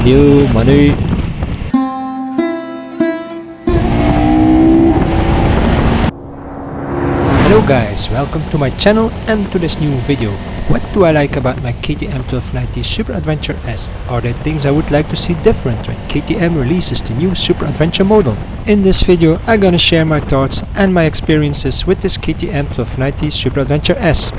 New money. Hello guys, welcome to my channel and to this new video. What do I like about my KTM 1290 Super Adventure S? Are there things I would like to see different when KTM releases the new Super Adventure model? In this video I'm gonna share my thoughts and my experiences with this KTM 1290 Super Adventure S.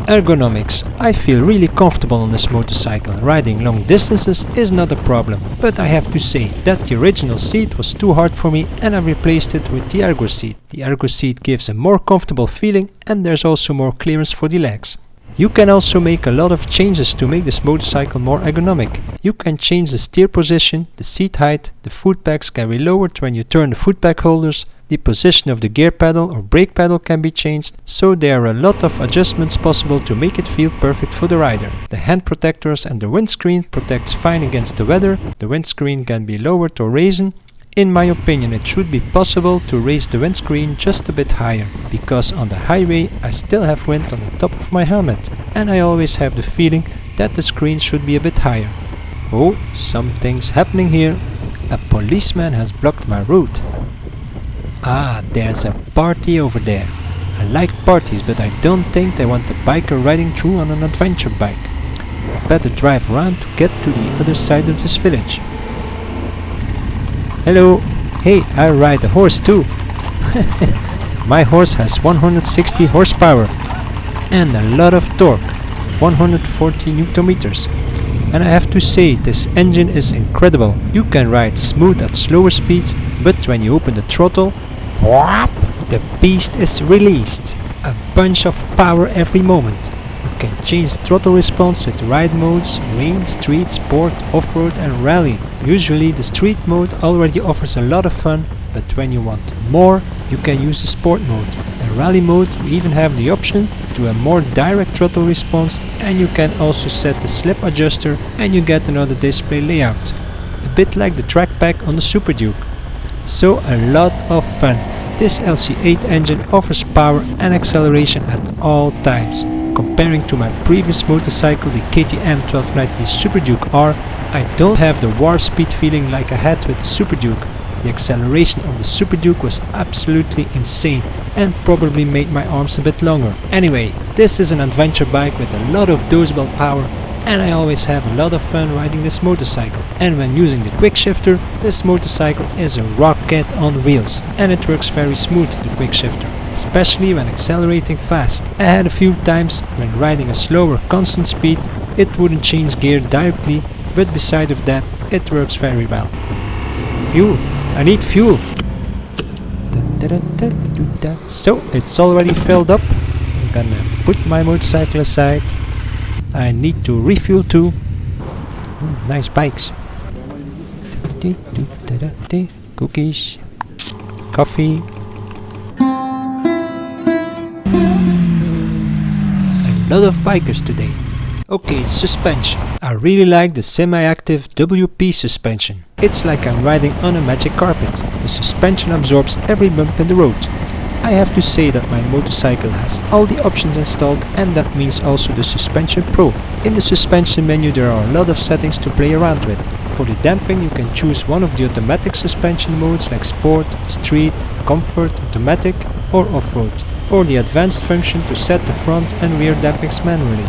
Ergonomics. I feel really comfortable on this motorcycle. Riding long distances is not a problem, but I have to say that the original seat was too hard for me and I replaced it with the Ergo seat. The Ergo seat gives a more comfortable feeling and there's also more clearance for the legs. You can also make a lot of changes to make this motorcycle more ergonomic. You can change the steer position, the seat height, the foot pegs can be lowered when you turn the foot peg holders, the position of the gear pedal or brake pedal can be changed, so there are a lot of adjustments possible to make it feel perfect for the rider. The hand protectors and the windscreen protects fine against the weather. The windscreen can be lowered or raised. In my opinion, it should be possible to raise the windscreen just a bit higher, because on the highway I still have wind on the top of my helmet and I always have the feeling that the screen should be a bit higher. Oh, something's happening here. A policeman has blocked my route. Ah, there's a party over there. I like parties, but I don't think they want a biker riding through on an adventure bike. I better drive around to get to the other side of this village. Hello. Hey, I ride a horse too. My horse has 160 horsepower and a lot of torque, 140 Newton meters. And I have to say, this engine is incredible. You can ride smooth at slower speeds, but when you open the throttle, the beast is released. A bunch of power every moment. You can change the throttle response with ride modes, rain, street, sport, off-road and rally. Usually the street mode already offers a lot of fun, but when you want more, you can use the sport mode. In rally mode you even have the option to a more direct throttle response, and you can also set the slip adjuster and you get another display layout. A bit like the track pack on the Super Duke. So a lot of fun. This LC8 engine offers power and acceleration at all times. Comparing to my previous motorcycle, the KTM 1290 Super Duke R, I don't have the warp speed feeling like I had with the Super Duke. The acceleration of the Super Duke was absolutely insane and probably made my arms a bit longer. Anyway, this is an adventure bike with a lot of dozable power and I always have a lot of fun riding this motorcycle. And when using the quick shifter, this motorcycle is a rocket on wheels and it works very smooth, the quick shifter, especially when accelerating fast. I had a few times when riding a slower constant speed it wouldn't change gear directly, but beside of that it works very well. Fuel. I need fuel. So it's already filled up. I'm gonna put my motorcycle aside. I need to refuel too. Nice bikes. Cookies. Coffee. A lot of bikers today. Okay, suspension. I really like the semi-active WP suspension. It's like I'm riding on a magic carpet. The suspension absorbs every bump in the road. I have to say that my motorcycle has all the options installed, and that means also the Suspension Pro. In the suspension menu there are a lot of settings to play around with. For the damping you can choose one of the automatic suspension modes like Sport, Street, Comfort, Automatic or Off-Road, or the advanced function to set the front and rear dampings manually.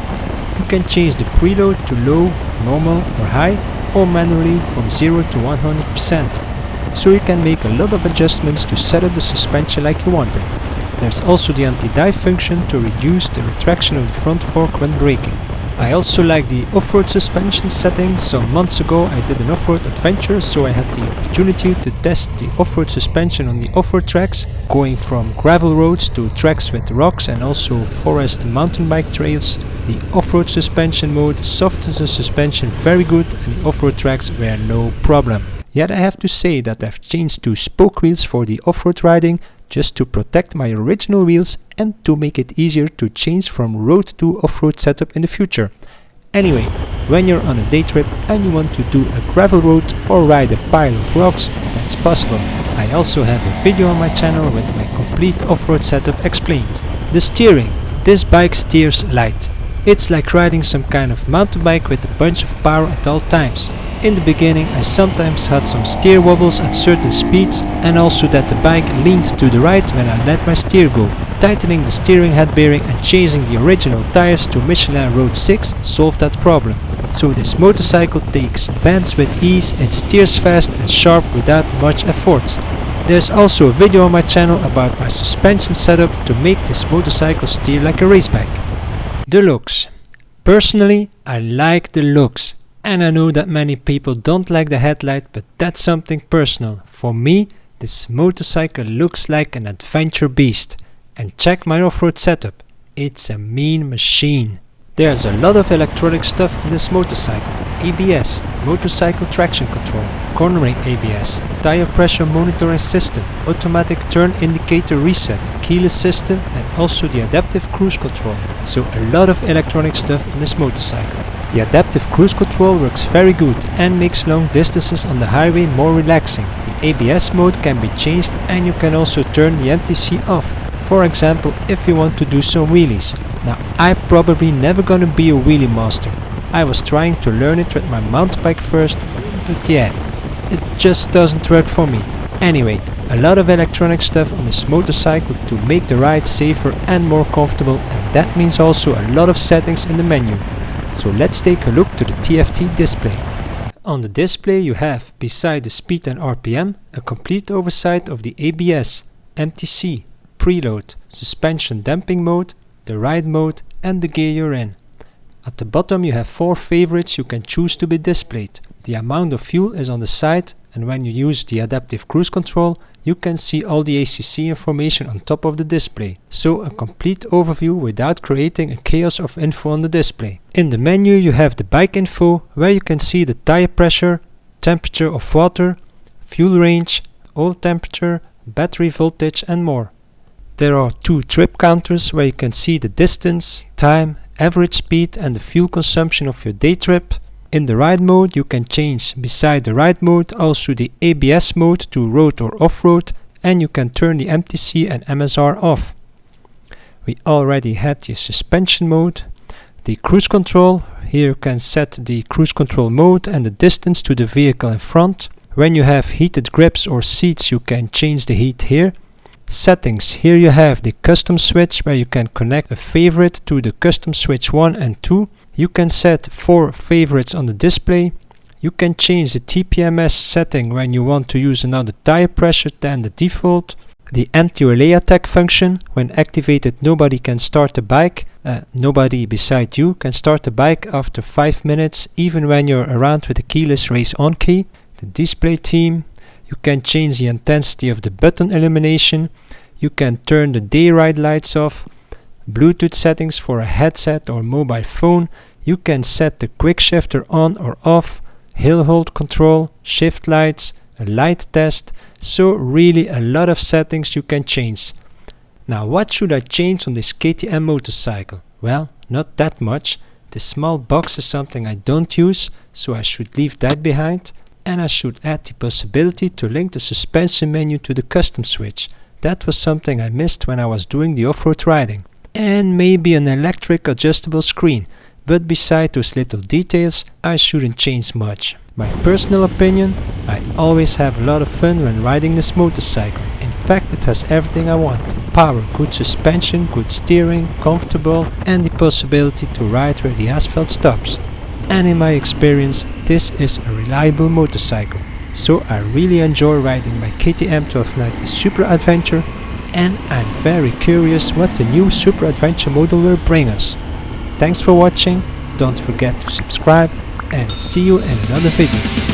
You can change the preload to low, normal or high, or manually from 0 to 100%. So you can make a lot of adjustments to set up the suspension like you want it. There's also the anti-dive function to reduce the retraction of the front fork when braking. I also like the off-road suspension settings. Some months ago I did an off-road adventure, so I had the opportunity to test the off-road suspension on the off-road tracks, going from gravel roads to tracks with rocks and also forest mountain bike trails. The off-road suspension mode softens the suspension very good and the off-road tracks were no problem. Yet I have to say that I've changed to spoke wheels for the off-road riding just to protect my original wheels and to make it easier to change from road to off-road setup in the future. Anyway, when you're on a day trip and you want to do a gravel road or ride a pile of rocks, that's possible. I also have a video on my channel with my complete off-road setup explained. The steering. This bike steers light. It's like riding some kind of mountain bike with a bunch of power at all times. In the beginning I sometimes had some steer wobbles at certain speeds, and also that the bike leaned to the right when I let my steer go. Tightening the steering head bearing and changing the original tires to Michelin Road 6 solved that problem. So this motorcycle takes bends with ease, it steers fast and sharp without much effort. There's also a video on my channel about my suspension setup to make this motorcycle steer like a race bike. The looks. Personally, I like the looks, and I know that many people don't like the headlight, but that's something personal. For me, this motorcycle looks like an adventure beast. And check my off-road setup, it's a mean machine. There's a lot of electronic stuff on this motorcycle. ABS, motorcycle traction control, cornering ABS, tire pressure monitoring system, automatic turn indicator reset, keyless system, and also the adaptive cruise control. So a lot of electronic stuff on this motorcycle. The adaptive cruise control works very good and makes long distances on the highway more relaxing. The ABS mode can be changed, and you can also turn the MTC off. For example, if you want to do some wheelies. Now, I'm probably never gonna be a wheelie master. I was trying to learn it with my mountain bike first, but yeah, it just doesn't work for me. Anyway, a lot of electronic stuff on this motorcycle to make the ride safer and more comfortable, and that means also a lot of settings in the menu. So let's take a look to the TFT display. On the display you have, beside the speed and RPM, a complete oversight of the ABS, MTC, preload, suspension damping mode, the ride mode, and the gear you're in. At the bottom you have 4 favorites you can choose to be displayed. The amount of fuel is on the side, and when you use the adaptive cruise control you can see all the ACC information on top of the display. So a complete overview without creating a chaos of info on the display. In the menu you have the bike info, where you can see the tire pressure, temperature of water, fuel range, oil temperature, battery voltage, and more. There are 2 trip counters where you can see the distance, time, average speed, and the fuel consumption of your day trip. In the ride mode you can change, beside the ride mode, also the ABS mode to road or off-road, and you can turn the MTC and MSR off. We already had the suspension mode. The cruise control, here you can set the cruise control mode and the distance to the vehicle in front. When you have heated grips or seats you can change the heat here. Settings, here you have the custom switch where you can connect a favorite to the custom switch 1 and 2. You can set 4 favorites on the display. You can change the TPMS setting when you want to use another tire pressure than the default. The anti-relay attack function, when activated nobody can start the bike. Nobody beside you can start the bike after 5 minutes, even when you're around with the keyless race on key. The display theme. You can change the intensity of the button illumination. You can turn the day ride lights off. Bluetooth settings for a headset or mobile phone. You can set the quick shifter on or off. Hill hold control, shift lights, a light test. So really a lot of settings you can change. Now what should I change on this KTM motorcycle? Well, not that much. This small box is something I don't use, so I should leave that behind. And I should add the possibility to link the suspension menu to the custom switch. That was something I missed when I was doing the off-road riding. And maybe an electric adjustable screen, but beside those little details I shouldn't change much. My personal opinion, I always have a lot of fun when riding this motorcycle. In fact, it has everything I want. Power, good suspension, good steering, comfortable, and the possibility to ride where the asphalt stops. And in my experience, this is a reliable motorcycle. So I really enjoy riding my KTM 1290 Super Adventure, and I'm very curious what the new Super Adventure model will bring us. Thanks for watching, don't forget to subscribe, and see you in another video.